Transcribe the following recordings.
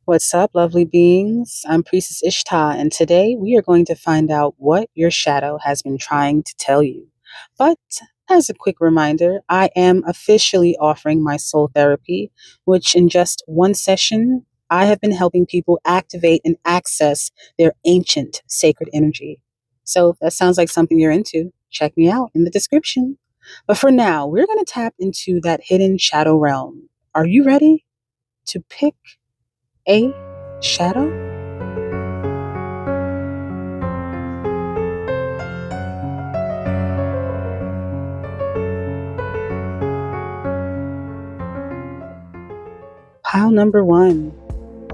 What's up, lovely beings? I'm Priestess Ishtah, and today we are going to find out what your shadow has been trying to tell you. But as a quick reminder, I am officially offering my soul therapy, which in just one session, I have been helping people activate and access their ancient sacred energy. So if that sounds like something you're into, check me out in the description. But for now, we're going to tap into that hidden shadow realm. Are you ready to pick a shadow? Pile number one,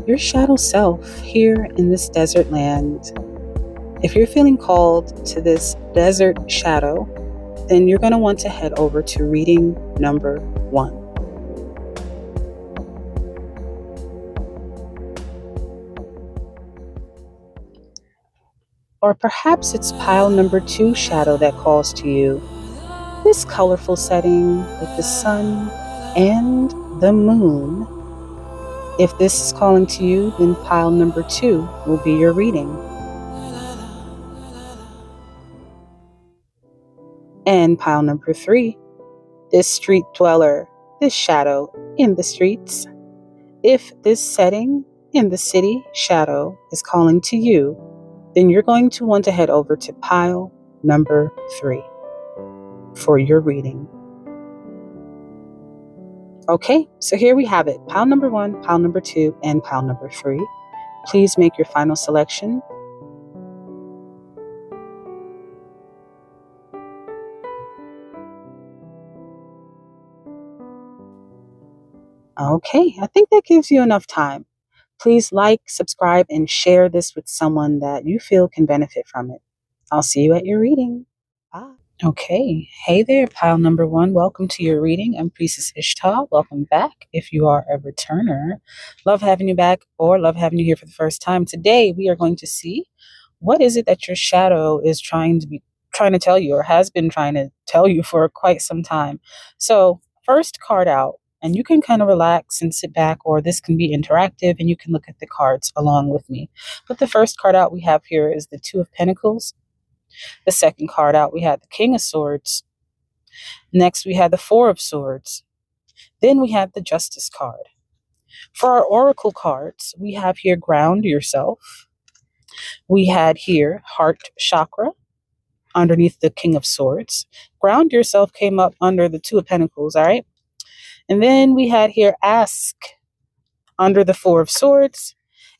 your shadow self here in this desert land. If you're feeling called to this desert shadow, then you're going to want to head over to reading number one. Or perhaps it's pile number two shadow that calls to you. This colorful setting with the sun and the moon. If this is calling to you, then pile number two will be your reading. And pile number three, this street dweller, this shadow in the streets. If this setting in the city shadow is calling to you, then you're going to want to head over to pile number three for your reading. Okay, so here we have it. Pile number one, pile number two, and pile number three. Please make your final selection. Okay, I think that gives you enough time. Please like, subscribe, and share this with someone that you feel can benefit from it. I'll see you at your reading. Bye. Okay. Hey there, pile number one. Welcome to your reading. I'm Priestess Ishtah. Welcome back if you are a returner. Love having you back or love having you here for the first time. Today, we are going to see what is it that your shadow is trying to tell you or has been trying to tell you for quite some time. So, first card out, and you can kind of relax and sit back, or this can be interactive and you can look at the cards along with me. But the first card out we have here is the Two of Pentacles. The second card out, we had the King of Swords. Next, we had the Four of Swords. Then we had the Justice card. For our oracle cards, we have here Ground Yourself. We had here Heart Chakra underneath the King of Swords. Ground Yourself came up under the Two of Pentacles, all right? And then we had here Ask under the Four of Swords.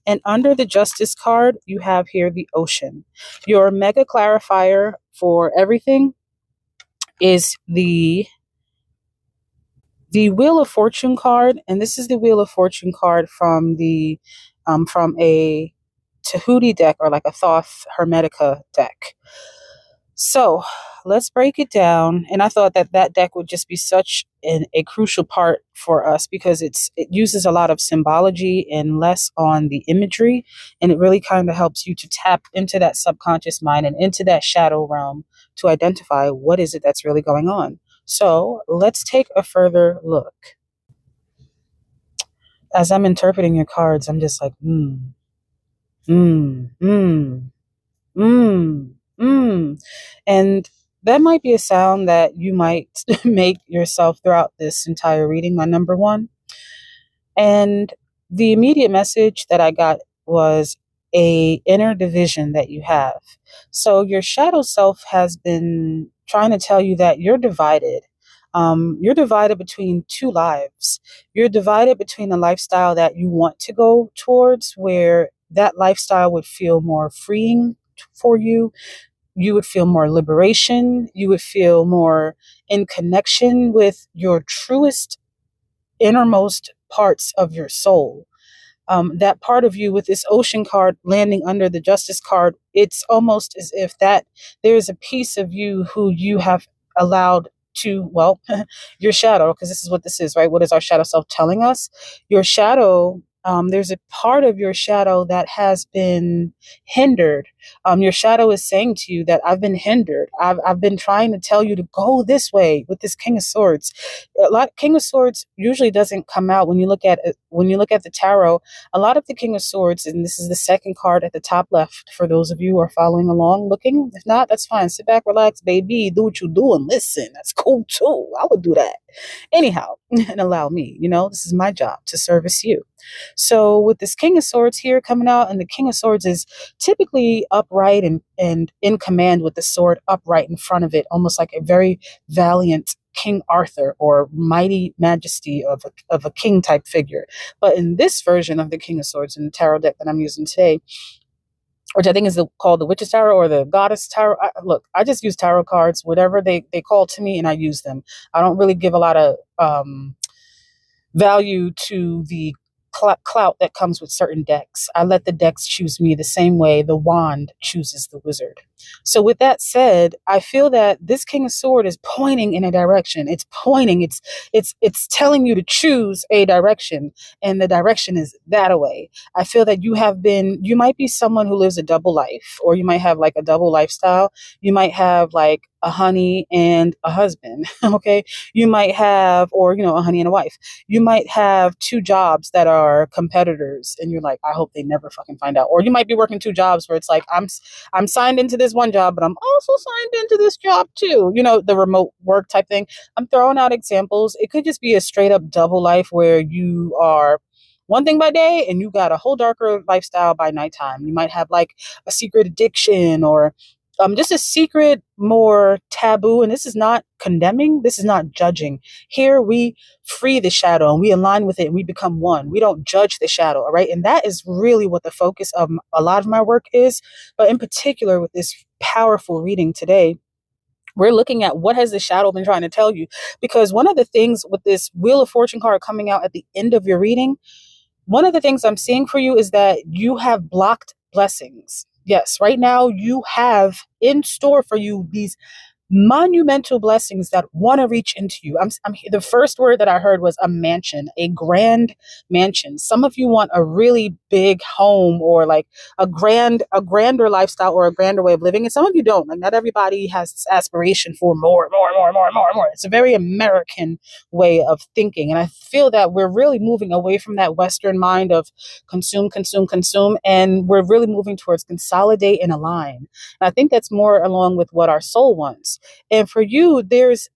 And under the Justice card, you have here the Ocean. Your mega clarifier for everything is the Wheel of Fortune card, and this is the Wheel of Fortune card from a Tahuti deck, or like a Thoth Hermetica deck. So let's break it down. And I thought that deck would just be such a crucial part for us because it uses a lot of symbology and less on the imagery. And it really kind of helps you to tap into that subconscious mind and into that shadow realm to identify what is it that's really going on. So let's take a further look. As I'm interpreting your cards, I'm just like, and that might be a sound that you might make yourself throughout this entire reading, my number one. And the immediate message that I got was a inner division that you have. So your shadow self has been trying to tell you that you're divided. You're divided between two lives. You're divided between a lifestyle that you want to go towards, where that lifestyle would feel more freeing for you. You would feel more liberation. You would feel more in connection with your truest, innermost parts of your soul. That part of you with this Ocean card landing under the Justice card, it's almost as if that there's a piece of you who you have allowed to, well, your shadow, because this is what this is, right? What is our shadow self telling us? Your shadow, there's a part of your shadow that has been hindered Your shadow is saying to you that I've been hindered. I've been trying to tell you to go this way with this King of Swords. King of Swords usually doesn't come out when you look at it, when you look at the tarot. A lot of the King of Swords, and this is the second card at the top left for those of you who are following along, looking. If not, that's fine. Sit back, relax, baby. Do what you do and listen. That's cool too. I would do that. Anyhow, and allow me. This is my job to service you. So with this King of Swords here coming out, and the King of Swords is typically upright and in command with the sword upright in front of it, almost like a very valiant King Arthur or mighty majesty of a king type figure. But in this version of the King of Swords in the tarot deck that I'm using today, which I think is called the Witch's Tarot or the Goddess Tarot. Look, I just use tarot cards, whatever they call to me, and I use them. I don't really give a lot of value to the clout that comes with certain decks. I let the decks choose me the same way the wand chooses the wizard. So with that said, I feel that this King of Swords is pointing in a direction. It's pointing, it's telling you to choose a direction, and the direction is that away. I feel that you might be someone who lives a double life, or you might have like a double lifestyle. You might have like a honey and a husband, okay? You might have, or, a honey and a wife. You might have two jobs that are competitors, and you're like, I hope they never fucking find out. Or you might be working two jobs where it's like, I'm signed into this one job, but I'm also signed into this job too. The remote work type thing. I'm throwing out examples. It could just be a straight up double life where you are one thing by day and you got a whole darker lifestyle by nighttime. You might have like a secret addiction, or just a secret, more taboo. And this is not condemning. This is not judging. Here we free the shadow and we align with it and we become one. We don't judge the shadow. All right. And that is really what the focus of a lot of my work is. But in particular with this powerful reading today, we're looking at what has the shadow been trying to tell you? Because one of the things with this Wheel of Fortune card coming out at the end of your reading, one of the things I'm seeing for you is that you have blocked blessings. Yes, right now you have in store for you these monumental blessings that want to reach into you. The first word that I heard was a mansion, a grand mansion. Some of you want a really big home, or like a grander lifestyle, or a grander way of living. And some of you don't. Like, not everybody has this aspiration for more. It's a very American way of thinking. And I feel that we're really moving away from that Western mind of consume, consume, consume. And we're really moving towards consolidate and align. And I think that's more along with what our soul wants. And for you, there's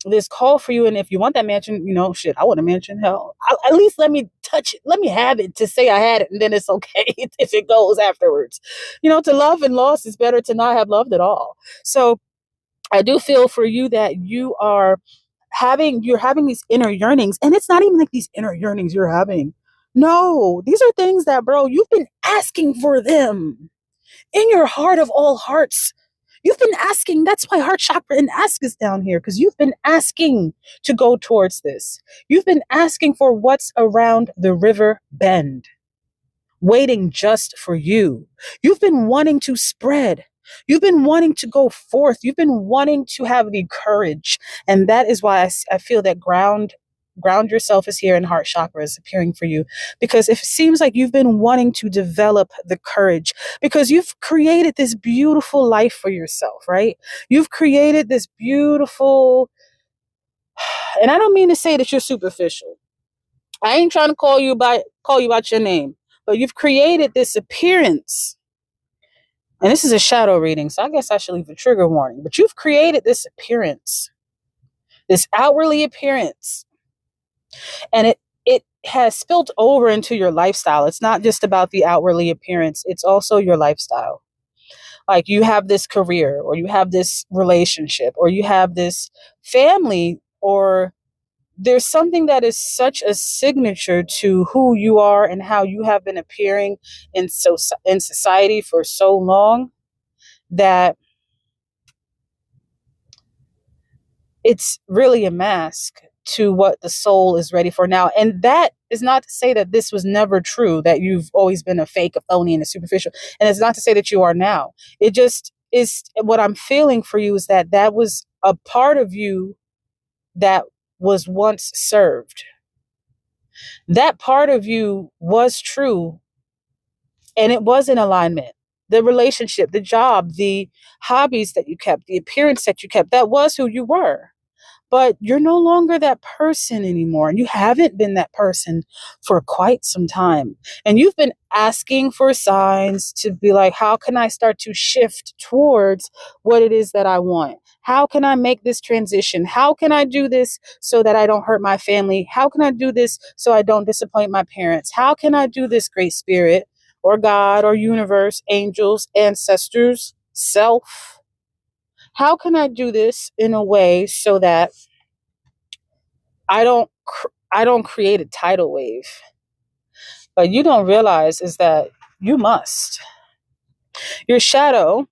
this call for you. And if you want that mansion, shit, I want a mansion. Hell, at least let me touch it. Let me have it to say I had it. And then it's okay if it goes afterwards. To love and loss is better to not have loved at all. So I do feel for you that you're having these inner yearnings. And it's not even like these inner yearnings you're having. No, these are things that, bro, you've been asking for them in your heart of all hearts. You've been asking. That's why heart chakra and ask is down here, because you've been asking to go towards this. You've been asking for what's around the river bend, waiting just for you. You've been wanting to spread. You've been wanting to go forth. You've been wanting to have the courage. And that is why I feel that ground yourself is here, and heart chakra is appearing for you, because it seems like you've been wanting to develop the courage, because you've created this beautiful life for yourself, right? You've created this beautiful, and I don't mean to say that you're superficial. I ain't trying to call you by your name, but you've created this appearance. And this is a shadow reading, so I guess I should leave a trigger warning. But you've created this appearance, this outwardly appearance. And it has spilled over into your lifestyle. It's not just about the outwardly appearance. It's also your lifestyle. Like, you have this career, or you have this relationship, or you have this family, or there's something that is such a signature to who you are and how you have been appearing in society for so long, that it's really a mask to what the soul is ready for now. And that is not to say that this was never true, that you've always been a fake, a phony, and a superficial. And it's not to say that you are now. It just is, what I'm feeling for you is that was a part of you that was once served. That part of you was true, and it was in alignment. the relationship, the job, the hobbies that you kept, the appearance that you kept. That was who you were. But you're no longer that person anymore. And you haven't been that person for quite some time. And you've been asking for signs to be like, how can I start to shift towards what it is that I want? How can I make this transition? How can I do this so that I don't hurt my family? How can I do this so I don't disappoint my parents? How can I do this, Great Spirit or God or universe, angels, ancestors, self? How can I do this in a way so that I don't create a tidal wave? But you don't realize is that you must. Your shadow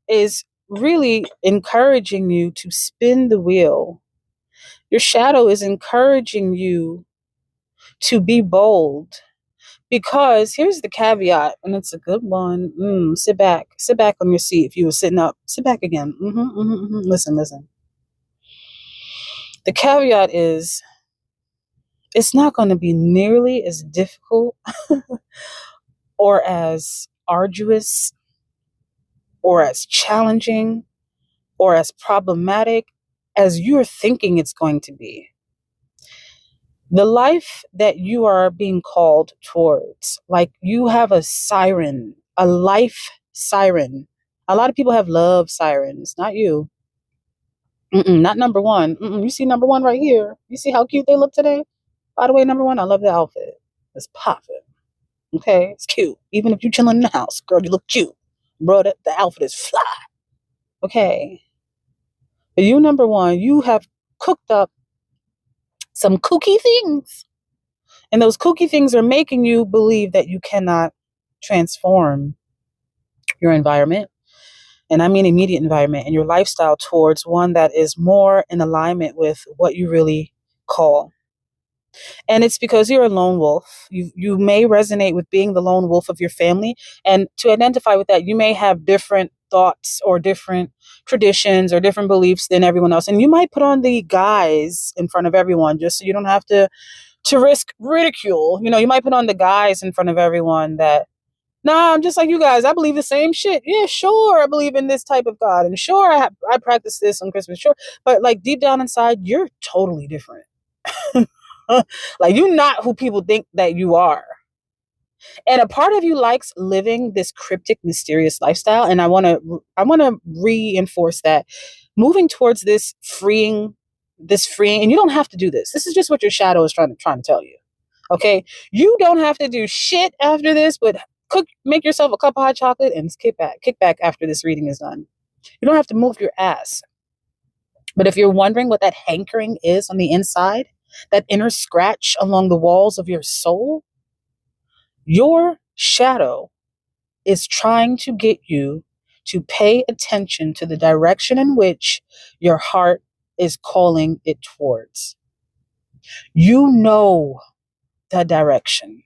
is really encouraging you to spin the wheel. Your shadow is encouraging you to be bold. Because here's the caveat, and it's a good one. Sit back on your seat. If you were sitting up, sit back again. Listen. The caveat is it's not going to be nearly as difficult or as arduous or as challenging or as problematic as you're thinking it's going to be. The life that you are being called towards, like you have a siren, a life siren. A lot of people have love sirens, not you. Not number one. You see number one right here. You see how cute they look today? By the way, number one, I love the outfit. It's popping. Okay, it's cute. Even if you're chilling in the house, girl, you look cute. Bro, the outfit is fly. Okay. But you, number one, you have cooked up some kooky things. And those kooky things are making you believe that you cannot transform your environment. And I mean immediate environment and your lifestyle towards one that is more in alignment with what you really call. And it's because you're a lone wolf. You may resonate with being the lone wolf of your family. And to identify with that, you may have different thoughts or different traditions or different beliefs than everyone else. And you might put on the guise in front of everyone just so you don't have to risk ridicule. You might put on the guise in front of everyone that, nah, I'm just like you guys. I believe the same shit. Yeah, sure. I believe in this type of God. And sure, I practice this on Christmas. Sure. But like deep down inside, you're totally different. Like you're not who people think that you are. And a part of you likes living this cryptic, mysterious lifestyle. And I want to reinforce that moving towards this freeing, and you don't have to do this. This is just what your shadow is trying to tell you. Okay. You don't have to do shit after this, but make yourself a cup of hot chocolate and kick back after this reading is done. You don't have to move your ass. But if you're wondering what that hankering is on the inside, that inner scratch along the walls of your soul, your shadow is trying to get you to pay attention to the direction in which your heart is calling it towards. You know that direction.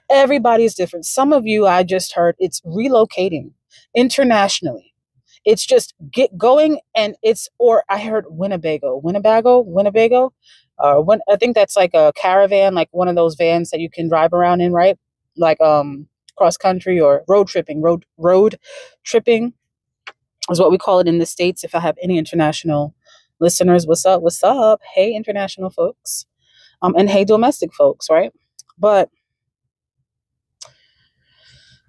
Everybody is different. Some of you, I just heard, it's relocating internationally. It's just get going, and or I heard Winnebago. I think that's like a caravan, like one of those vans that you can drive around in, right? Like cross country or road tripping. Road tripping is what we call it in the States. If I have any international listeners, what's up? What's up? Hey, international folks, and hey, domestic folks, right? But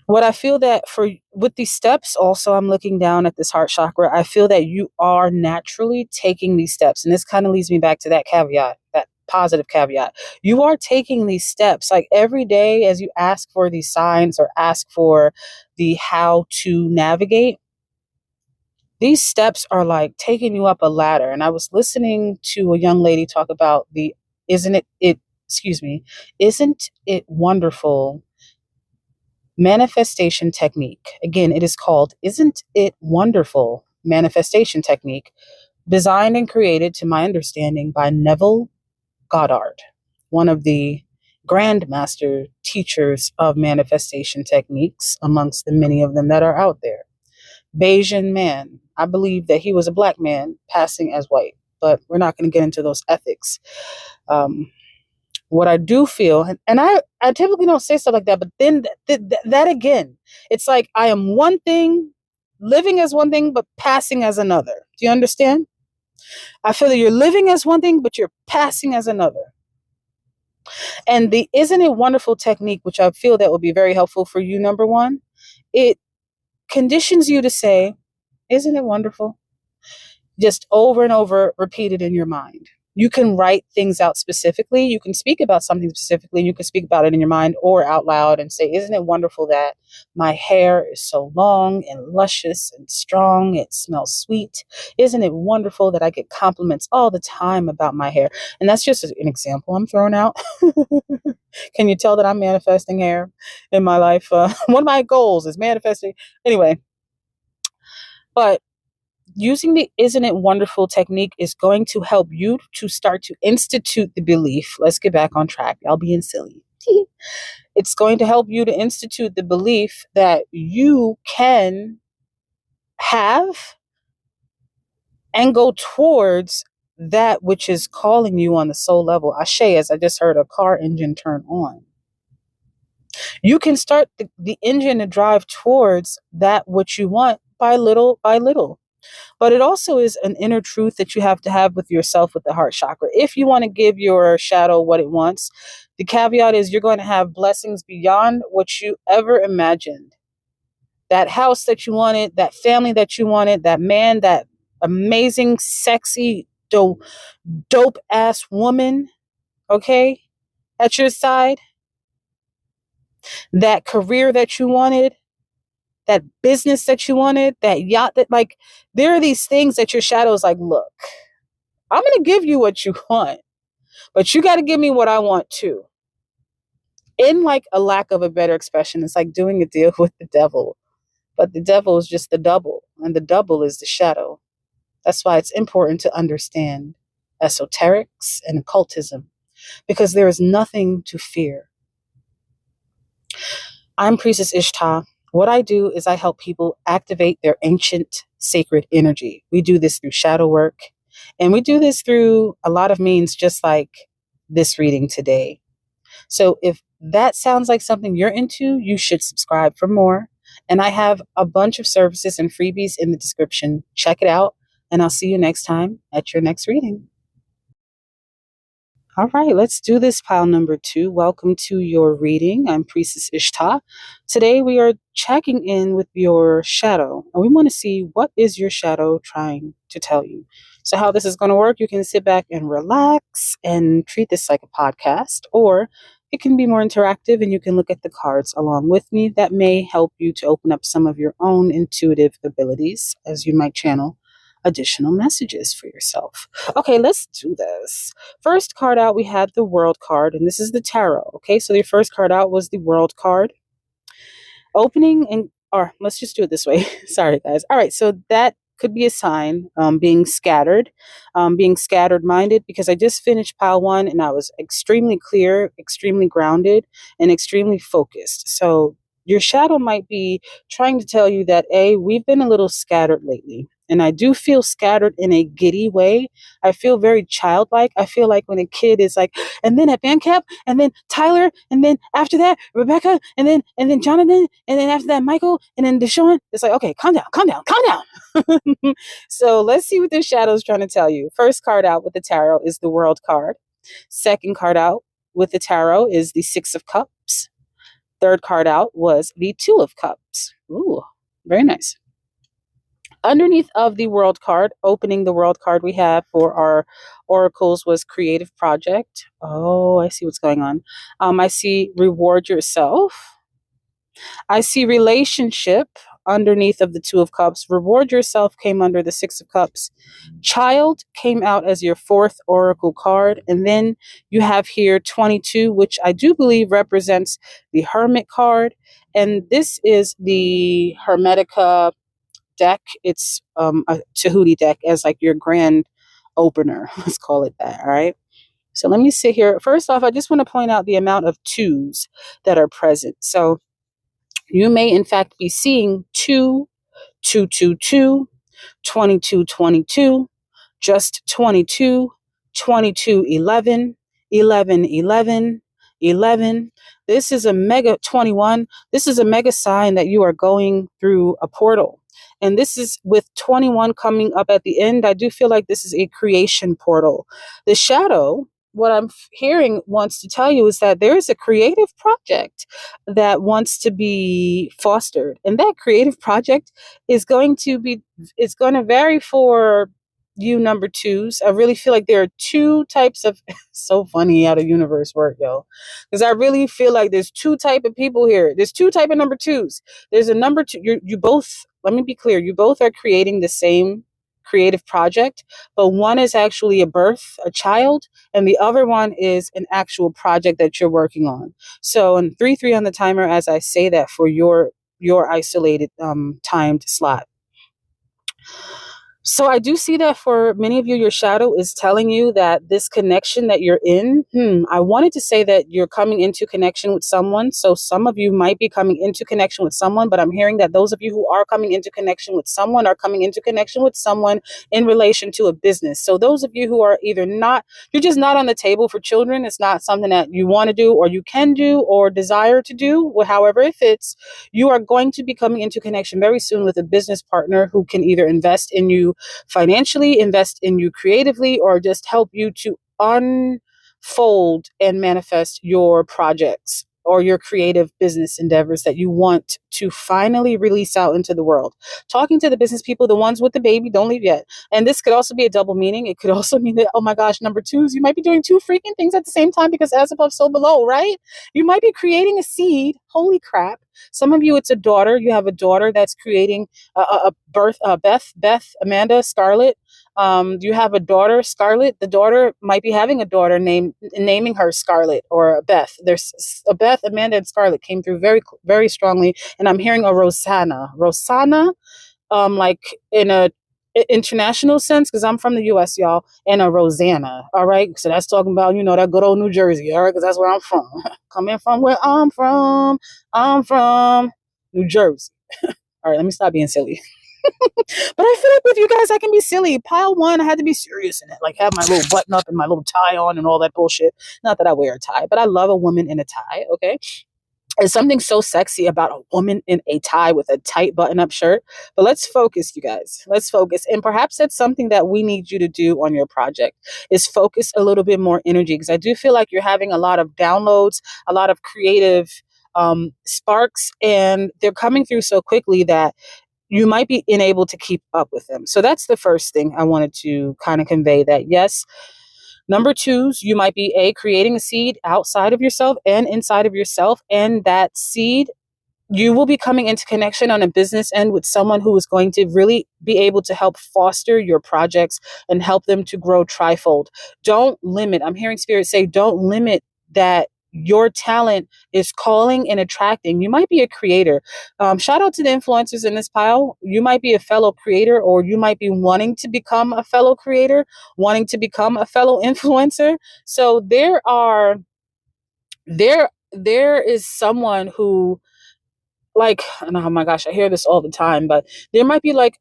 what I feel that with these steps, also, I'm looking down at this heart chakra. I feel that you are naturally taking these steps. And this kind of leads me back to that caveat, that positive caveat. You are taking these steps like every day as you ask for these signs or ask for the how to navigate. These steps are like taking you up a ladder. And I was listening to a young lady talk about isn't it wonderful manifestation technique. Again, it is called Isn't It Wonderful Manifestation Technique, designed and created, to my understanding, by Neville Goddard, one of the grandmaster teachers of manifestation techniques amongst the many of them that are out there. Bayesian man. I believe that he was a black man passing as white, but we're not going to get into those ethics. What I do feel, and I typically don't say stuff like that, but then that again, it's like I am one thing, living as one thing, but passing as another. Do you understand? I feel that you're living as one thing, but you're passing as another. And the isn't it wonderful technique, which I feel that will be very helpful for you, number one, it conditions you to say, isn't it wonderful? Just over and over, repeated in your mind. You can write things out specifically. You can speak about something specifically. You can speak about it in your mind or out loud and say, isn't it wonderful that my hair is so long and luscious and strong? It smells sweet. Isn't it wonderful that I get compliments all the time about my hair? And that's just an example I'm throwing out. Can you tell that I'm manifesting hair in my life? One of my goals is manifesting. Anyway, but using the isn't it wonderful technique is going to help you to start to institute the belief. Let's get back on track. Y'all being silly. It's going to help you to institute the belief that you can have and go towards that which is calling you on the soul level. Ashe, as I just heard a car engine turn on. You can start the engine to drive towards that which you want by little by little. But it also is an inner truth that you have to have with yourself with the heart chakra. If you want to give your shadow what it wants, the caveat is you're going to have blessings beyond what you ever imagined. That house that you wanted, that family that you wanted, that man, that amazing, sexy, dope ass woman, okay, at your side, that career that you wanted, that business that you wanted, that yacht that, like, there are these things that your shadow is like, look, I'm going to give you what you want, but you got to give me what I want too. In like a lack of a better expression, it's like doing a deal with the devil, but the devil is just the double, and the double is the shadow. That's why it's important to understand esoterics and occultism, because there is nothing to fear. I'm Priestess Ishtah. What I do is I help people activate their ancient sacred energy. We do this through shadow work, and we do this through a lot of means, just like this reading today. So if that sounds like something you're into, you should subscribe for more. And I have a bunch of services and freebies in the description. Check it out, and I'll see you next time at your next reading. All right, let's do this, pile number 2. Welcome to your reading. I'm Priestess Ishtah. Today we are checking in with your shadow, and we want to see what is your shadow trying to tell you. So how this is going to work, you can sit back and relax and treat this like a podcast, or it can be more interactive and you can look at the cards along with me. That may help you to open up some of your own intuitive abilities as you might channel additional messages for yourself. Okay, let's do this. First card out, we had the World card, and this is the tarot. Okay, so your first card out was the World card. Opening and, or let's just do it this way. Sorry, guys. All right, so that could be a sign, being scattered minded, because I just finished pile 1 and I was extremely clear, extremely grounded, and extremely focused. So your shadow might be trying to tell you that, A, we've been a little scattered lately. And I do feel scattered in a giddy way. I feel very childlike. I feel like when a kid is like, and then at band camp, and then Tyler, and then after that, Rebecca, and then Jonathan, and then after that, Michael, and then Deshaun. It's like, okay, calm down, calm down, calm down. So let's see what the shadow is trying to tell you. First card out with the tarot is the World card. Second card out with the tarot is the Six of Cups. Third card out was the Two of Cups. Ooh, very nice. Underneath of the World card, opening the World card we have for our oracles was Creative Project. Oh, I see what's going on. I see Reward Yourself. I see Relationship underneath of the Two of Cups. Reward Yourself came under the Six of Cups. Child came out as your fourth oracle card. And then you have here 22, which I do believe represents the Hermit card. And this is the Hermetica deck. It's a Tahuti deck as like your grand opener. Let's call it that. All right. So let me sit here. First off, I just want to point out the amount of twos that are present. So you may in fact be seeing 2, 2, 2, 2, 22, 22, just 22, 22, 11, 11, 11, 11. This is a mega 21. This is a mega sign that you are going through a portal. And this is with 21 coming up at the end. I do feel like this is a creation portal. The shadow, what I'm hearing wants to tell you is that there is a creative project that wants to be fostered. And that creative project is going to be, it's going to vary for you number twos. I really feel like there are two types of, so funny how the universe work, yo. Because I really feel like there's two type of people here. There's two type of number twos. There's a number two, you both, let me be clear, you both are creating the same creative project, but one is actually a birth, a child, and the other one is an actual project that you're working on. So, and 3-3 on the timer as I say that for your isolated timed slot. So I do see that for many of you, your shadow is telling you that this connection that you're in, I wanted to say that you're coming into connection with someone. So some of you might be coming into connection with someone, but I'm hearing that those of you who are coming into connection with someone are coming into connection with someone in relation to a business. So those of you who are either not, you're just not on the table for children. It's not something that you want to do or you can do or desire to do, however it fits. You are going to be coming into connection very soon with a business partner who can either invest in you financially, invest in you creatively, or just help you to unfold and manifest your projects or your creative business endeavors that you want to finally release out into the world. Talking to the business people, the ones with the baby, don't leave yet. And this could also be a double meaning. It could also mean that, oh my gosh, number twos, you might be doing two freaking things at the same time because as above, so below, right? You might be creating a seed. Holy crap. Some of you, it's a daughter. You have a daughter that's creating a birth, Beth, Amanda, Scarlett. You have a daughter, Scarlett. The daughter might be having a daughter naming her Scarlett or Beth. There's a Beth, Amanda, and Scarlett came through very, very strongly. And I'm hearing a Rosanna, like in a international sense, because I'm from the US, y'all, and a Rosanna. All right. So that's talking about, that good old New Jersey. All right. Because that's where I'm from. Coming from where I'm from New Jersey. All right. Let me stop being silly. But I feel like with you guys, I can be silly. Pile one, I had to be serious in it. Like have my little button up and my little tie on and all that bullshit. Not that I wear a tie, but I love a woman in a tie. Okay. There's something so sexy about a woman in a tie with a tight button-up shirt. But let's focus, you guys. Let's focus. And perhaps that's something that we need you to do on your project is focus a little bit more energy. Because I do feel like you're having a lot of downloads, a lot of creative sparks, and they're coming through so quickly that you might be unable to keep up with them. So that's the first thing I wanted to kind of convey that, yes, number twos, you might be creating a seed outside of yourself and inside of yourself. And that seed, you will be coming into connection on a business end with someone who is going to really be able to help foster your projects and help them to grow trifold. Don't limit. I'm hearing spirit say, don't limit that your talent is calling and attracting. You might be a creator. Shout out to the influencers in this pile. You might be a fellow creator, or you might be wanting to become a fellow creator, wanting to become a fellow influencer. So there is someone who, like, oh my gosh, I hear this all the time, but there might be like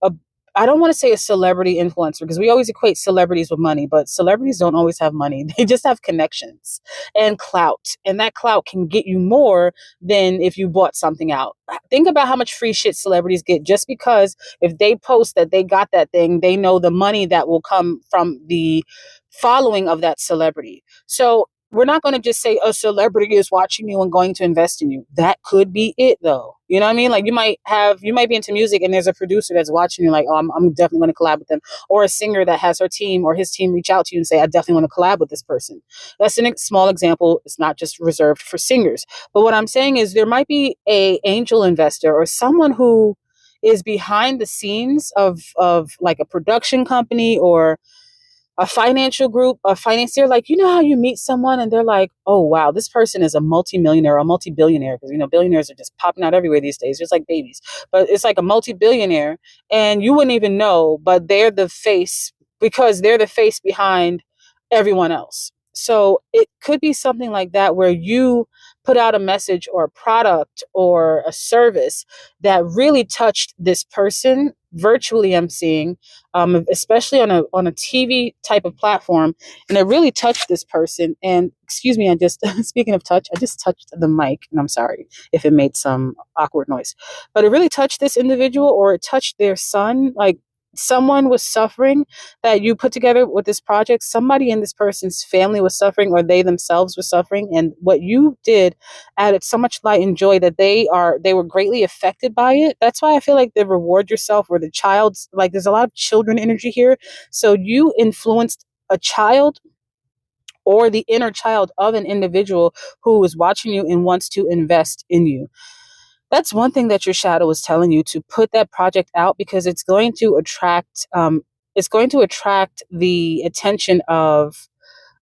I don't want to say a celebrity influencer because we always equate celebrities with money, but celebrities don't always have money. They just have connections and clout. And that clout can get you more than if you bought something out. Think about how much free shit celebrities get just because if they post that they got that thing, they know the money that will come from the following of that celebrity. So we're not going to just say a celebrity is watching you and going to invest in you. That could be it though. You know what I mean? Like you might be into music and there's a producer that's watching you like, oh, I'm definitely going to collab with them. Or a singer that has her team or his team reach out to you and say, I definitely want to collab with this person. That's a small example. It's not just reserved for singers. But what I'm saying is there might be a angel investor or someone who is behind the scenes of like a production company or a financial group, a financier, like, how you meet someone and they're like, oh, wow, this person is a multimillionaire or a multi-billionaire, because, billionaires are just popping out everywhere these days, just like babies. But it's like a multi-billionaire and you wouldn't even know, but they're the face because they're the face behind everyone else. So it could be something like that where you put out a message or a product or a service that really touched this person virtually. I'm seeing, especially on a TV type of platform, and it really touched this person. And excuse me, I just speaking of touch, I just touched the mic, and I'm sorry if it made some awkward noise, but it really touched this individual, or it touched their son. Like, someone was suffering that you put together with this project. Somebody in this person's family was suffering, or they themselves were suffering, and what you did added so much light and joy that they were greatly affected by it. That's why I feel like the reward yourself, or the child's, like, there's a lot of children energy here. So you influenced a child, or the inner child of an individual who is watching you and wants to invest in you. That's one thing that your shadow is telling you, to put that project out, because it's going to attract the attention of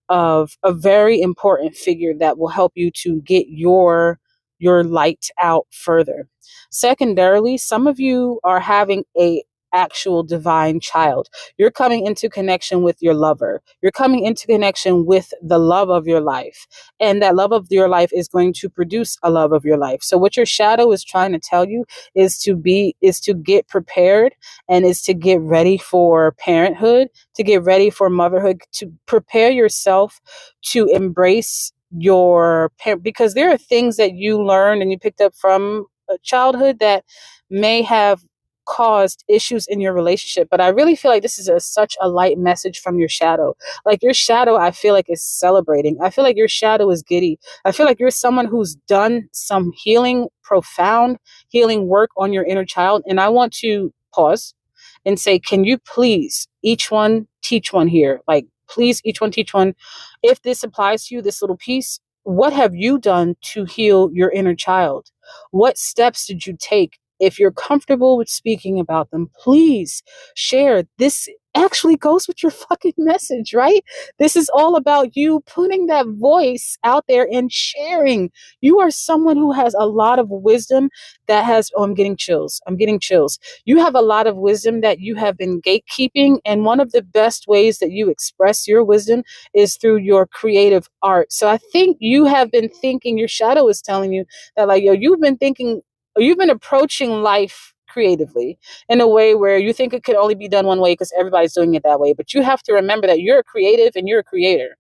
a very important figure that will help you to get your light out further. Secondarily, some of you are having a actual divine child. You're coming into connection with your lover. You're coming into connection with the love of your life. And that love of your life is going to produce a love of your life. So what your shadow is trying to tell you is to get prepared, and is to get ready for parenthood, to get ready for motherhood, to prepare yourself to embrace your parent, because there are things that you learned and you picked up from childhood that may have caused issues in your relationship. But I really feel like this is such a light message from your shadow. Like, your shadow, I feel like, is celebrating. I feel like your shadow is giddy. I feel like you're someone who's done some healing, profound healing work on your inner child. And I want to pause and say, can you please each one teach one here? Like, please each one teach one. If this applies to you, this little piece, what have you done to heal your inner child? What steps did you take? If you're comfortable with speaking about them, please share. This actually goes with your fucking message, right? This is all about you putting that voice out there and sharing. You are someone who has a lot of wisdom that has, oh, I'm getting chills. I'm getting chills. You have a lot of wisdom that you have been gatekeeping. And one of the best ways that you express your wisdom is through your creative art. So I think you have been thinking, your shadow is telling you that, like, yo, you've been approaching life creatively in a way where you think it could only be done one way because everybody's doing it that way. But you have to remember that you're a creative and you're a creator.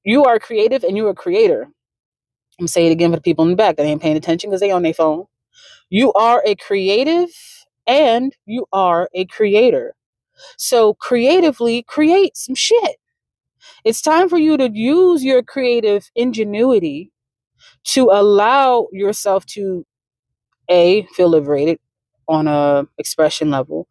You are creative and you're a creator. I'm going to say it again for the people in the back that ain't paying attention because they on their phone. You are a creative and you are a creator. So creatively create some shit. It's time for you to use your creative ingenuity to allow yourself to feel liberated on a expression level,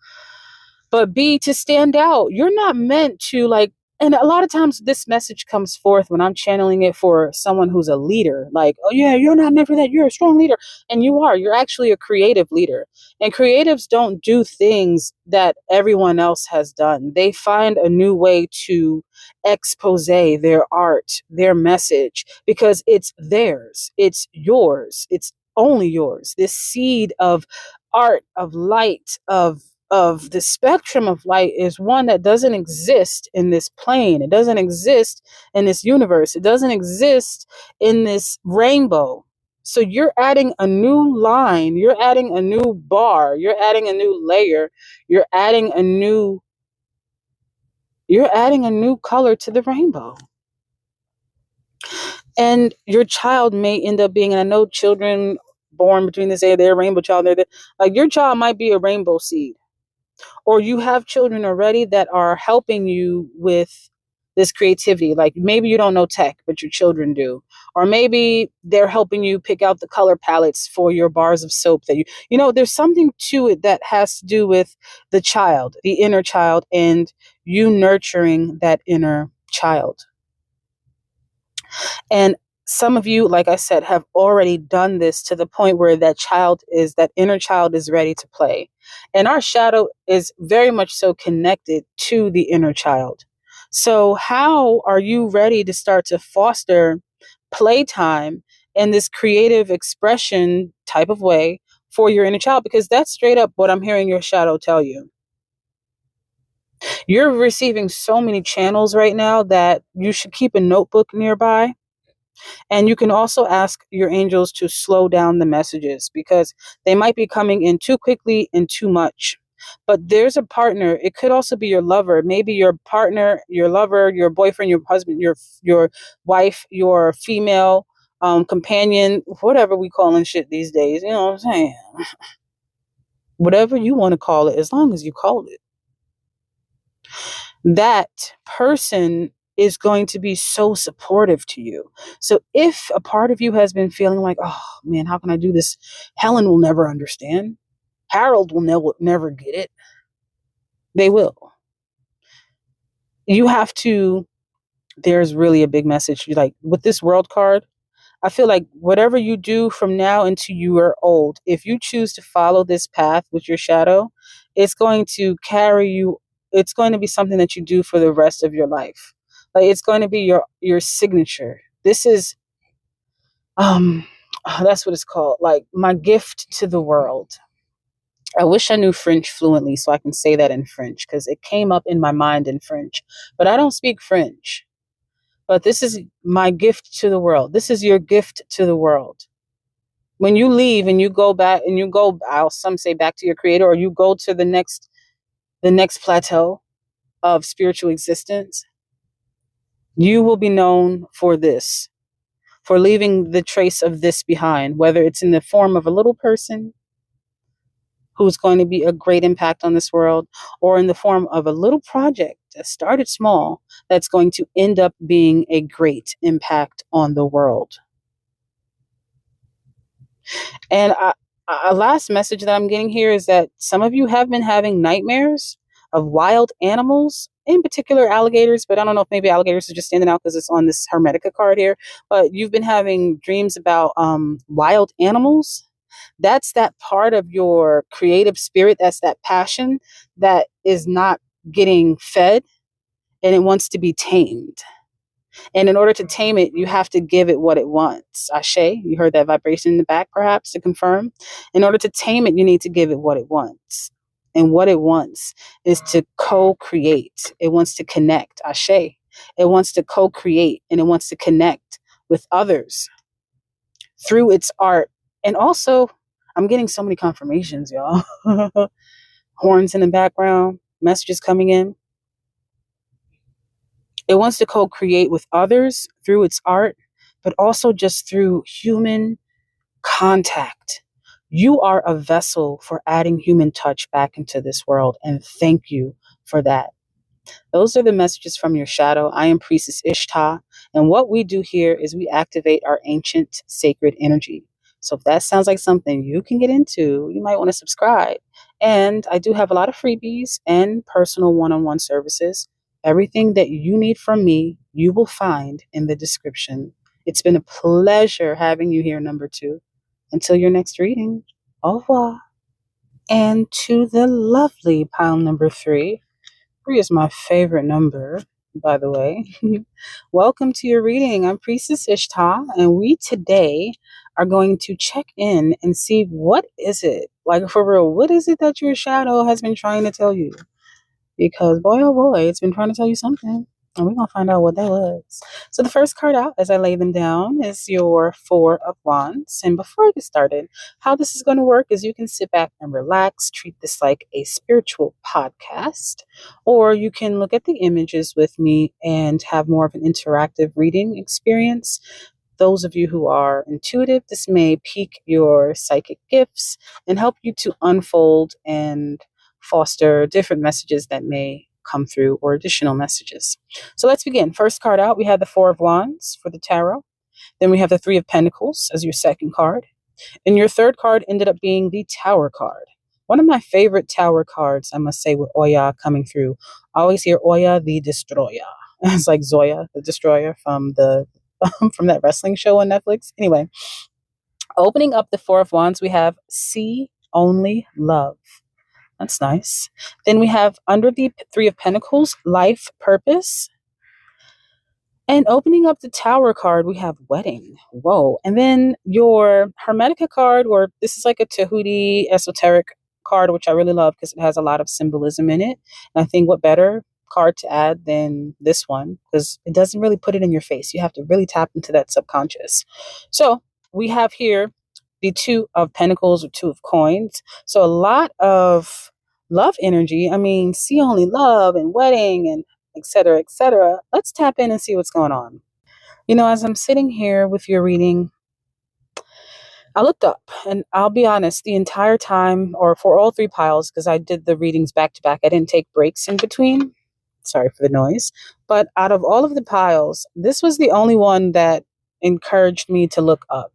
but B, to stand out. You're not meant to, like, and a lot of times this message comes forth when I'm channeling it for someone who's a leader. Like, oh yeah, you're not meant for that. You're a strong leader. And you are. You're actually a creative leader. And creatives don't do things that everyone else has done. They find a new way to expose their art, their message, because it's theirs. It's yours. It's only yours. This seed of art, of light, of the spectrum of light is one that doesn't exist in this plane. It doesn't exist in this universe. It doesn't exist in this rainbow. So you're adding a new line, you're adding a new bar, you're adding a new layer, you're adding a new color to the rainbow. And your child may end up being, and I know children born between this age, they're a rainbow child, like, your child might be a rainbow seed. Or you have children already that are helping you with this creativity. Like, maybe you don't know tech, but your children do. Or maybe they're helping you pick out the color palettes for your bars of soap that there's something to it that has to do with the child, the inner child, and you nurturing that inner child. And some of you, like I said, have already done this to the point where that inner child is ready to play. And our shadow is very much so connected to the inner child. So how are you ready to start to foster playtime in this creative expression type of way for your inner child? Because that's straight up what I'm hearing your shadow tell you. You're receiving so many channels right now that you should keep a notebook nearby, And you can also ask your angels to slow down the messages because they might be coming in too quickly and too much. But there's a partner. It could also be your lover, maybe your partner, your lover, your boyfriend, your husband, your wife, your female companion, whatever we calling shit these days. You know what I'm saying? Whatever you want to call it, as long as you call it. That person is going to be so supportive to you. So if a part of you has been feeling like, oh man, how can I do this? Helen will never understand. Harold will never get it. They will. You have to, there's really a big message. Like with this world card, I feel like whatever you do from now until you are old, if you choose to follow this path with your shadow, it's going to carry you. It's going to be something that you do for the rest of your life. Like it's going to be your signature. This is that's what it's called. Like my gift to the world. I wish I knew French fluently so I can say that in French because it came up in my mind in French. But I don't speak French. But this is my gift to the world. This is your gift to the world. When you leave and you go back and you go, some say back to your creator, or you go to the next plateau of spiritual existence, you will be known for this, for leaving the trace of this behind, whether it's in the form of a little person who's going to be a great impact on this world, or in the form of a little project that started small that's going to end up being a great impact on the world. And a last message that I'm getting here is that some of you have been having nightmares of wild animals, in particular alligators, but I don't know if maybe alligators are just standing out because it's on this Hermetica card here. But you've been having dreams about wild animals. That's that part of your creative spirit. That's that passion that is not getting fed and it wants to be tamed. And in order to tame it, you have to give it what it wants. Ashe, you heard that vibration in the back, perhaps, to confirm. In order to tame it, you need to give it what it wants. And what it wants is to co-create. It wants to connect. Ashe. It wants to co-create and it wants to connect with others through its art. And also, I'm getting so many confirmations, y'all. Horns in the background, messages coming in. It wants to co-create with others through its art, but also just through human contact. You are a vessel for adding human touch back into this world, and thank you for that. Those are the messages from your shadow. I am Priestess Ishtah, and what we do here is we activate our ancient sacred energy. So if that sounds like something you can get into, you might want to subscribe. And I do have a lot of freebies and personal one-on-one services. Everything that you need from me, you will find in the description. It's been a pleasure having you here, number 2. Until your next reading, au revoir. And to the lovely pile number 3. 3 is my favorite number, by the way. Welcome to your reading. I'm Priestess Ishtah, and we today are going to check in and see what is it, like for real, what is it that your shadow has been trying to tell you? Because boy, oh boy, it's been trying to tell you something. And we're going to find out what that was. So the first card out, as I lay them down, is your 4 of Wands. And before I get started, how this is going to work is you can sit back and relax, treat this like a spiritual podcast, or you can look at the images with me and have more of an interactive reading experience. Those of you who are intuitive, this may pique your psychic gifts and help you to unfold and foster different messages that may come through or additional messages. So let's begin. First card out, we have the 4 of Wands for the tarot. Then we have the 3 of Pentacles as your second card. And your third card ended up being the Tower card. One of my favorite Tower cards, I must say, with Oya coming through. I always hear Oya the Destroyer. It's like Zoya the Destroyer from the from that wrestling show on Netflix. Anyway, opening up the 4 of Wands, we have See Only Love. That's nice. Then we have under the 3 of Pentacles, Life Purpose. And opening up the Tower card, we have Wedding. Whoa. And then your Hermetica card, or this is like a Tahuti esoteric card, which I really love because it has a lot of symbolism in it. And I think what better card to add than this one, because it doesn't really put it in your face. You have to really tap into that subconscious. So we have here the Two of Pentacles or Two of Coins. So a lot of love energy. I mean, see only love and wedding and et cetera, et cetera. Let's tap in and see what's going on. You know, as I'm sitting here with your reading, I looked up, and I'll be honest, the entire time, or for all three piles, because I did the readings back to back, I didn't take breaks in between. Sorry for the noise. But out of all of the piles, this was the only one that encouraged me to look up.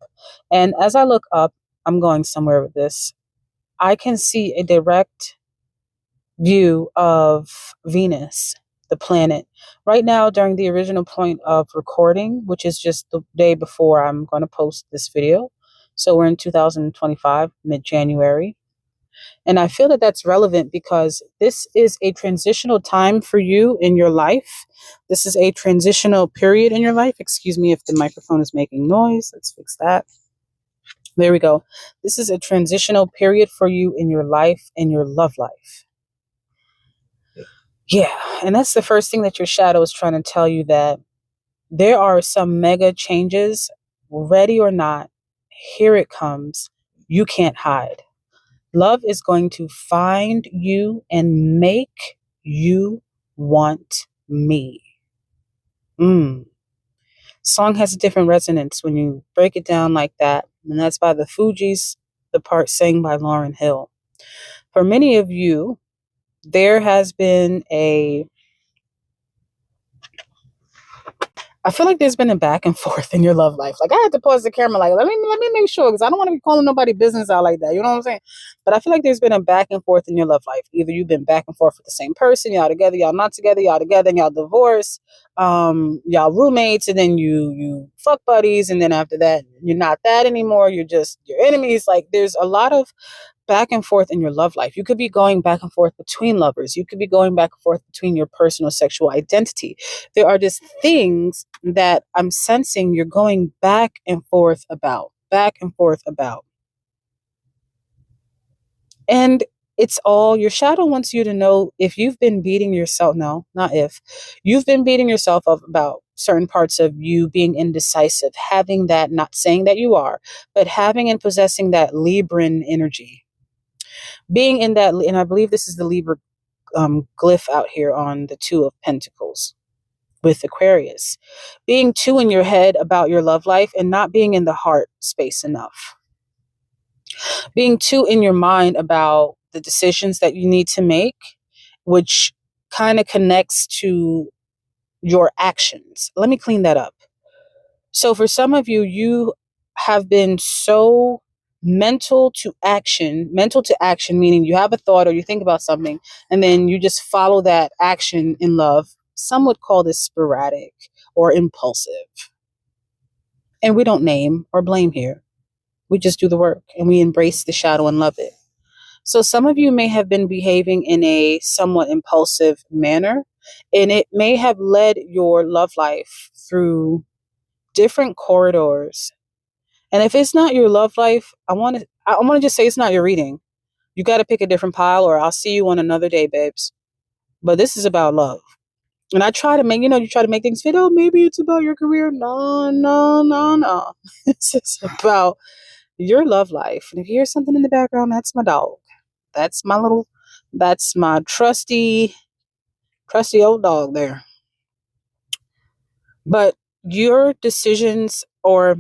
And as I look up, I'm going somewhere with this. I can see a direct view of Venus, the planet. Right now, during the original point of recording, which is just the day before I'm going to post this video. So we're in 2025, mid-January. And I feel that that's relevant because this is a transitional time for you in your life. This is a transitional period in your life. Excuse me if the microphone is making noise. Let's fix that. There we go. This is a transitional period for you in your life and your love life. Yeah, and that's the first thing that your shadow is trying to tell you, that there are some mega changes, ready or not. Here it comes. You can't hide. Love is going to find you and make you want me. Song has a different resonance when you break it down like that, and that's by the Fugees, the part sang by Lauryn Hill. For many of you, there has been I feel like there's been a back and forth in your love life. Like, I had to pause the camera, like, let me make sure, because I don't want to be calling nobody business out like that. You know what I'm saying? But I feel like there's been a back and forth in your love life. Either you've been back and forth with the same person, y'all together, y'all not together, y'all together, and y'all divorced, y'all roommates, and then you fuck buddies, and then after that, you're not that anymore. You're just your enemies. Like, there's a lot of back and forth in your love life. You could be going back and forth between lovers. You could be going back and forth between your personal sexual identity. There are just things that I'm sensing you're going back and forth about, back and forth about. And it's all your shadow wants you to know. If you've been beating yourself, no, not if, you've been beating yourself up about certain parts of you being indecisive, having that, not saying that you are, but having and possessing that Libran energy. Being in that, and I believe this is the Libra glyph out here on the Two of Pentacles with Aquarius. Being too in your head about your love life and not being in the heart space enough. Being too in your mind about the decisions that you need to make, which kind of connects to your actions. Let me clean that up. So for some of you, you have been so mental to action, meaning you have a thought or you think about something and then you just follow that action in love. Some would call this sporadic or impulsive. And we don't name or blame here. We just do the work and we embrace the shadow and love it. So some of you may have been behaving in a somewhat impulsive manner, and it may have led your love life through different corridors. And if it's not your love life, I want to just say it's not your reading. You got to pick a different pile, or I'll see you on another day, babes. But this is about love. And I try to make, you try to make things fit. Oh, maybe it's about your career. No, no, no, no. This is about your love life. And if you hear something in the background, that's my dog. That's my trusty old dog there. But your decisions or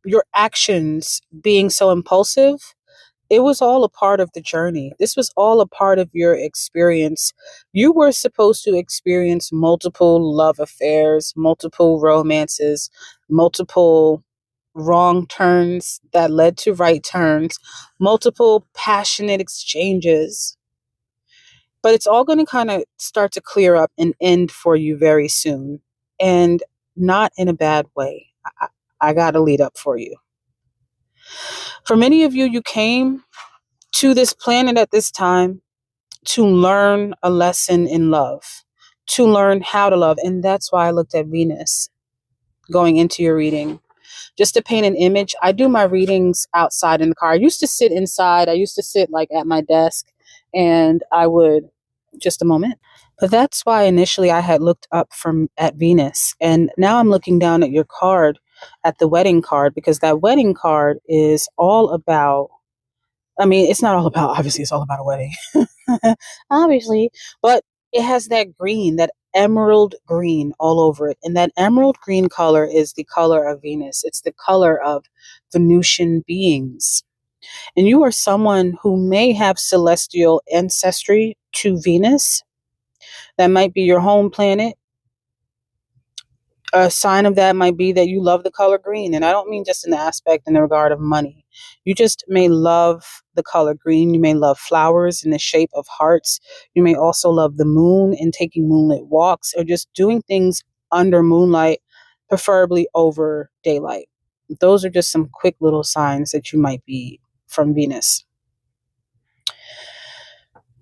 your actions being so impulsive, it was all a part of the journey. This was all a part of your experience. You were supposed to experience multiple love affairs, multiple romances, multiple wrong turns that led to right turns, multiple passionate exchanges. But it's all going to kind of start to clear up and end for you very soon. And not in a bad way. I got to lead up for you. For many of you, you came to this planet at this time to learn a lesson in love, to learn how to love. And that's why I looked at Venus going into your reading. Just to paint an image, I do my readings outside in the car. I used to sit inside. I used to sit like at my desk and I would, just a moment. But that's why initially I had looked up from at Venus, and now I'm looking down at your card, at the wedding card, because that wedding card is all about. I mean, it's not all about. Obviously, it's all about a wedding, obviously, but it has that green, that emerald green all over it, and that emerald green color is the color of Venus. It's the color of Venusian beings, and you are someone who may have celestial ancestry to Venus. That might be your home planet. A sign of that might be that you love the color green. And I don't mean just in the aspect in the regard of money. You just may love the color green. You may love flowers in the shape of hearts. You may also love the moon and taking moonlit walks or just doing things under moonlight, preferably over daylight. Those are just some quick little signs that you might be from Venus.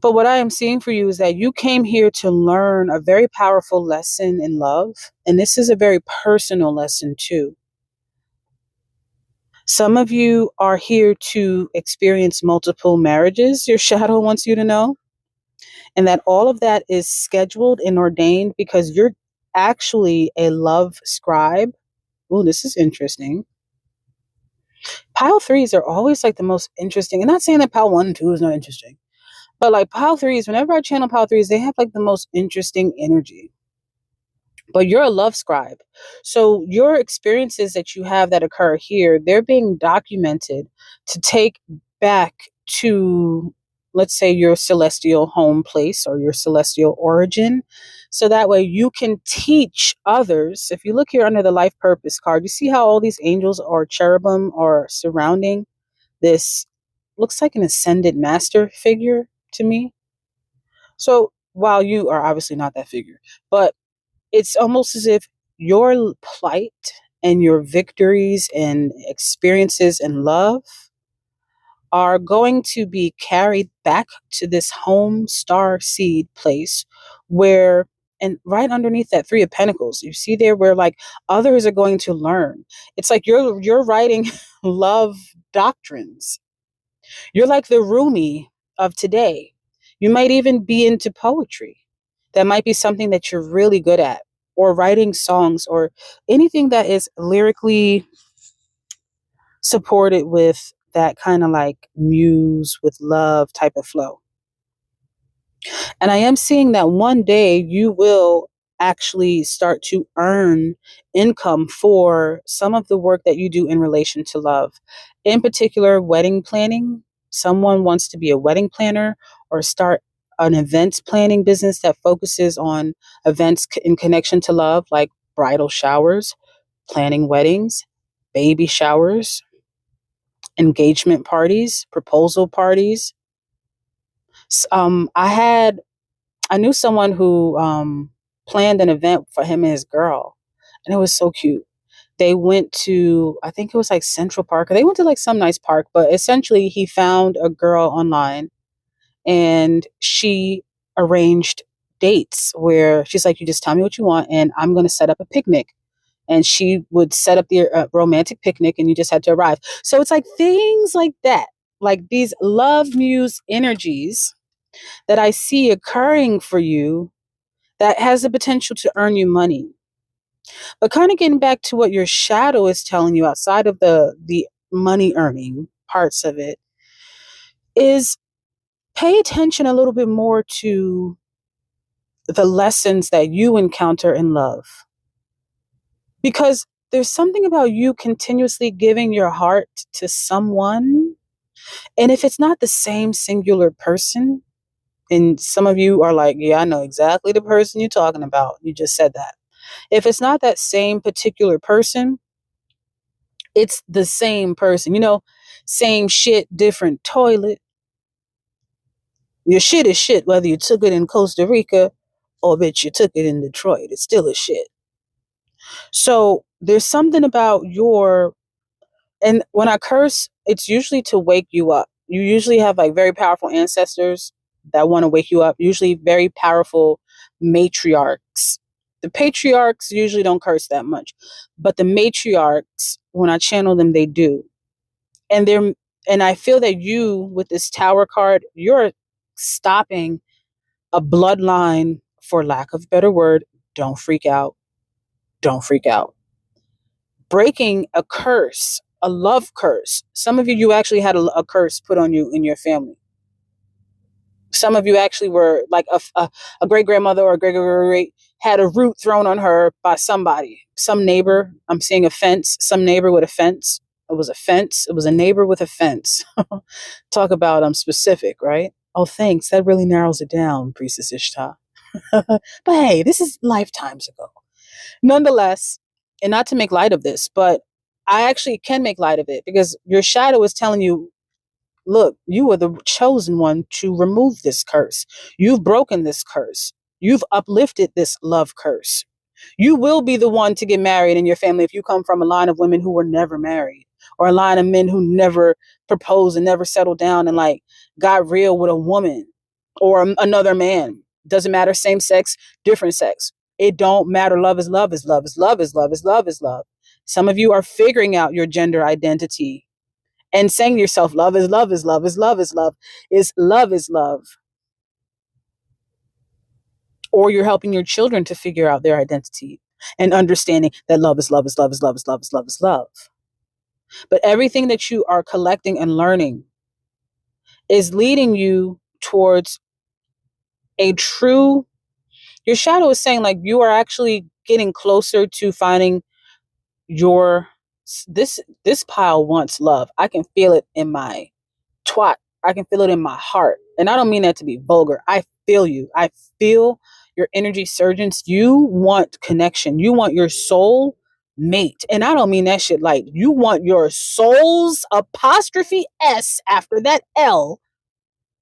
But what I am seeing for you is that you came here to learn a very powerful lesson in love. And this is a very personal lesson, too. Some of you are here to experience multiple marriages, your shadow wants you to know. And that all of that is scheduled and ordained because you're actually a love scribe. Oh, this is interesting. Pile threes are always like the most interesting. And not saying that pile 1 and 2 is not interesting. But like pile threes, whenever I channel pile threes, they have like the most interesting energy. But you're a love scribe. So your experiences that you have that occur here, they're being documented to take back to, let's say, your celestial home place or your celestial origin. So that way you can teach others. If you look here under the life purpose card, you see how all these angels or cherubim are surrounding this, looks like an ascended master figure to me. So while you are obviously not that figure, but it's almost as if your plight and your victories and experiences in love are going to be carried back to this home star seed place where, and right underneath that 3 of Pentacles, you see there where like others are going to learn. It's like you're writing love doctrines. You're like the Rumi of today. You might even be into poetry. That might be something that you're really good at, or writing songs, or anything that is lyrically supported with that kind of like muse with love type of flow. And I am seeing that one day you will actually start to earn income for some of the work that you do in relation to love. In particular, wedding planning. Someone wants to be a wedding planner or start an events planning business that focuses on events in connection to love, like bridal showers, planning weddings, baby showers, engagement parties, proposal parties. I knew someone who planned an event for him and his girl, and it was so cute. They went to, I think it was like Central Park, or they went to like some nice park, but essentially he found a girl online and she arranged dates where she's like, you just tell me what you want and I'm going to set up a picnic. And she would set up the romantic picnic and you just had to arrive. So it's like things like that, like these love muse energies that I see occurring for you that has the potential to earn you money. But kind of getting back to what your shadow is telling you outside of the money earning parts of it is pay attention a little bit more to the lessons that you encounter in love. Because there's something about you continuously giving your heart to someone. And if it's not the same singular person, and some of you are like, yeah, I know exactly the person you're talking about. You just said that. If it's not that same particular person, it's the same person. You know, same shit, different toilet. Your shit is shit, whether you took it in Costa Rica or bitch, you took it in Detroit. It's still a shit. So there's something about your, and when I curse, it's usually to wake you up. You usually have like very powerful ancestors that want to wake you up, usually very powerful matriarchs. The patriarchs usually don't curse that much, but the matriarchs, when I channel them, they do. And they're, and I feel that you, with this tower card, you're stopping a bloodline for lack of a better word, don't freak out. Don't freak out. Breaking a curse, a love curse. Some of you actually had a curse put on you in your family. Some of you actually were like a great grandmother or a great had a root thrown on her by somebody, some neighbor. I'm seeing a fence, some neighbor with a fence. It was a fence. It was a neighbor with a fence. Talk about specific, right? Oh, thanks. That really narrows it down, Priestess Ishtah. But hey, this is lifetimes ago. Nonetheless, and not to make light of this, but I actually can make light of it because your shadow is telling you, look, you are the chosen one to remove this curse. You've broken this curse. You've uplifted this love curse. You will be the one to get married in your family if you come from a line of women who were never married, or a line of men who never proposed and never settled down and like got real with a woman or another man. Doesn't matter, same sex, different sex. It don't matter. Love is love is love is love is love is love is love. Some of you are figuring out your gender identity and saying to yourself, love is love is love is love is love is love is love. Or you're helping your children to figure out their identity and understanding that love is love is love is love is love is love is love. But everything that you are collecting and learning is leading you towards a true, your shadow is saying like you are actually getting closer to finding your, this pile wants love. I can feel it in my twat. I can feel it in my heart. And I don't mean that to be vulgar. I feel you. I feel your energy surgence. You want connection. You want your soul mate. And I don't mean that shit like you want your soul's apostrophe S after that L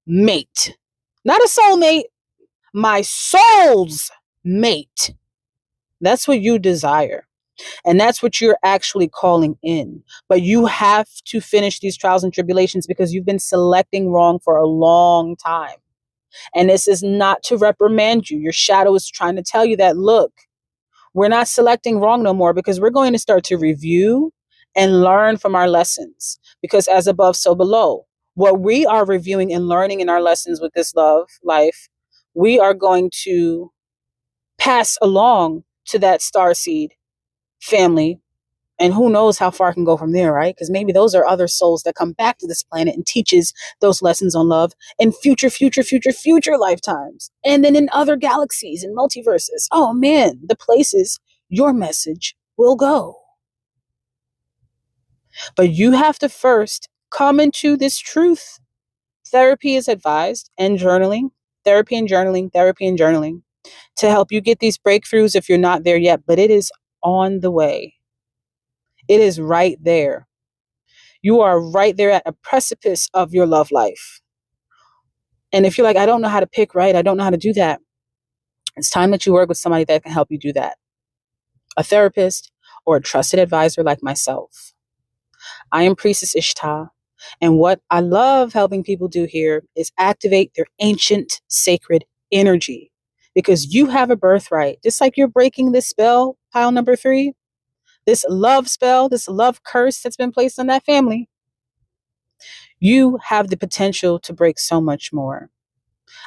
mate. Not a soulmate, my soul's mate. That's what you desire. And that's what you're actually calling in. But you have to finish these trials and tribulations because you've been selecting wrong for a long time. And this is not to reprimand you. Your shadow is trying to tell you that, look, we're not selecting wrong no more because we're going to start to review and learn from our lessons. Because as above, so below. What we are reviewing and learning in our lessons with this love life, we are going to pass along to that starseed family. And who knows how far it can go from there, right? Because maybe those are other souls that come back to this planet and teaches those lessons on love in future lifetimes. And then in other galaxies and multiverses. Oh man, the places your message will go. But you have to first come into this truth. Therapy is advised, and journaling, therapy and journaling to help you get these breakthroughs if you're not there yet. But it is on the way. It is right there. You are right there at a precipice of your love life. And if you're like, I don't know how to pick right, I don't know how to do that, it's time that you work with somebody that can help you do that. A therapist or a trusted advisor like myself. I am Priestess Ishtah. And what I love helping people do here is activate their ancient sacred energy. Because you have a birthright. Just like you're breaking this spell, pile number 3, this love spell, this love curse that's been placed on that family, you have the potential to break so much more.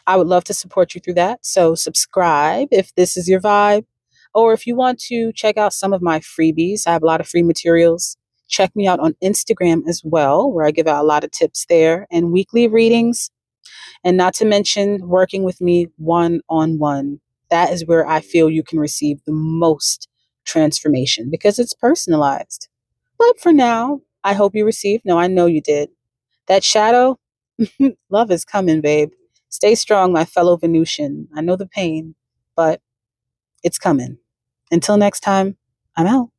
I would love to support you through that. So subscribe if this is your vibe, or if you want to check out some of my freebies. I have a lot of free materials. Check me out on Instagram as well, where I give out a lot of tips there and weekly readings. And not to mention working with me one-on-one. That is where I feel you can receive the most transformation because it's personalized. But for now, I hope you received. No, I know you did. That shadow, love is coming, babe. Stay strong, my fellow Venusian. I know the pain, but it's coming. Until next time, I'm out.